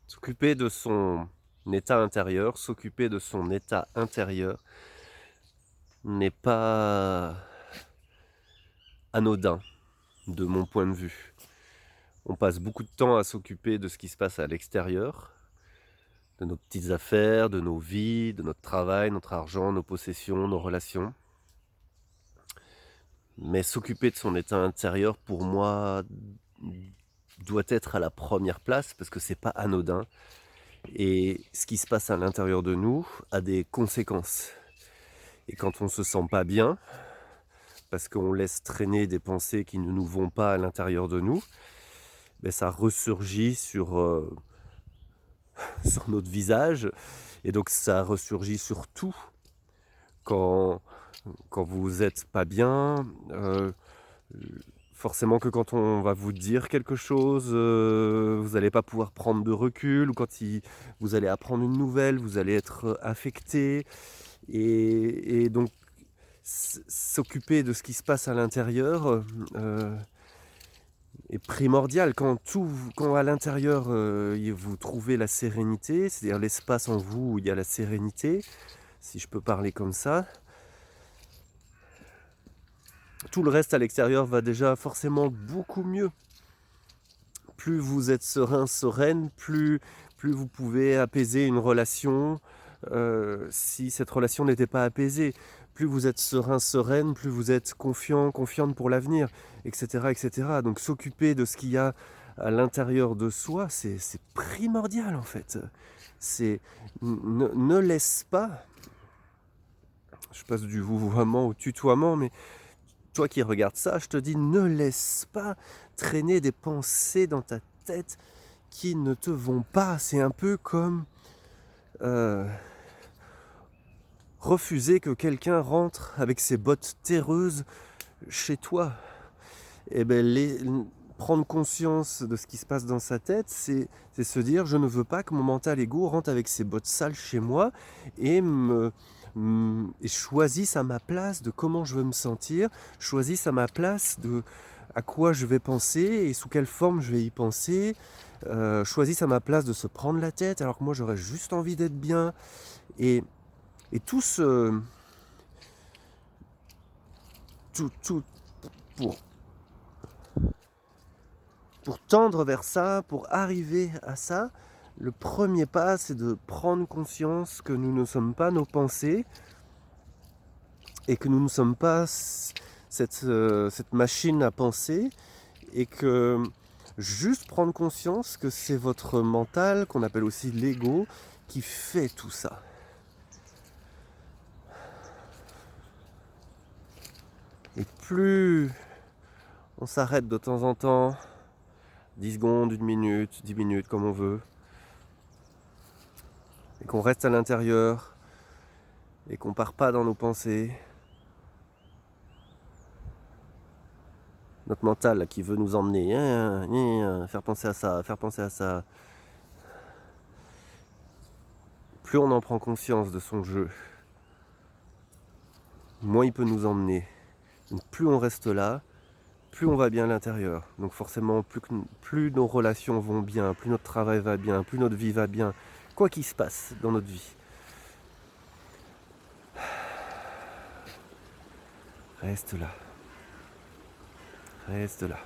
S'occuper de son état intérieur, s'occuper de son état intérieur n'est pas anodin de mon point de vue. On passe beaucoup de temps à s'occuper de ce qui se passe à l'extérieur, de nos petites affaires, de nos vies, de notre travail, notre argent, nos possessions, nos relations. Mais s'occuper de son état intérieur, pour moi, doit être à la première place parce que c'est pas anodin. Et ce qui se passe à l'intérieur de nous a des conséquences. Et quand on se sent pas bien, parce qu'on laisse traîner des pensées qui ne nous vont pas à l'intérieur de nous, ben ça ressurgit sur notre visage. Et donc ça ressurgit surtout quand, quand vous êtes pas bien. Forcément que quand on va vous dire quelque chose, vous n'allez pas pouvoir prendre de recul, ou quand vous allez apprendre une nouvelle, vous allez être affecté. Et donc s'occuper de ce qui se passe à l'intérieur est primordial. Quand à l'intérieur vous trouvez la sérénité, c'est-à-dire l'espace en vous où il y a la sérénité, si je peux parler comme ça, tout le reste à l'extérieur va déjà forcément beaucoup mieux. Plus vous êtes serein, sereine, plus vous pouvez apaiser une relation si cette relation n'était pas apaisée. Plus vous êtes serein, sereine, plus vous êtes confiant, confiante pour l'avenir, etc., etc. Donc s'occuper de ce qu'il y a à l'intérieur de soi, c'est primordial en fait. C'est ne laisse pas, je passe du vouvoiement au tutoiement, mais toi qui regardes ça, je te dis, ne laisse pas traîner des pensées dans ta tête qui ne te vont pas. C'est un peu comme euh, refuser que quelqu'un rentre avec ses bottes terreuses chez toi. Et ben prendre conscience de ce qui se passe dans sa tête, c'est se dire, je ne veux pas que mon mental ego rentre avec ses bottes sales chez moi et et choisisse à ma place de comment je veux me sentir, choisisse à ma place de à quoi je vais penser et sous quelle forme je vais y penser, choisisse à ma place de se prendre la tête alors que moi j'aurais juste envie d'être bien. Et, et tout ce... tout pour, pour tendre vers ça, pour arriver à ça, le premier pas, c'est de prendre conscience que nous ne sommes pas nos pensées et que nous ne sommes pas cette machine à penser, et que juste prendre conscience que c'est votre mental, qu'on appelle aussi l'ego, qui fait tout ça. Et plus on s'arrête de temps en temps, 10 secondes, 1 minute, 10 minutes, comme on veut, et qu'on reste à l'intérieur, et qu'on part pas dans nos pensées, notre mental là, qui veut nous emmener, faire penser à ça, faire penser à ça, plus on en prend conscience de son jeu, moins il peut nous emmener. Donc plus on reste là, plus on va bien à l'intérieur. Donc forcément, plus nos relations vont bien, plus notre travail va bien, plus notre vie va bien, quoi qu'il se passe dans notre vie. Reste là. Reste là.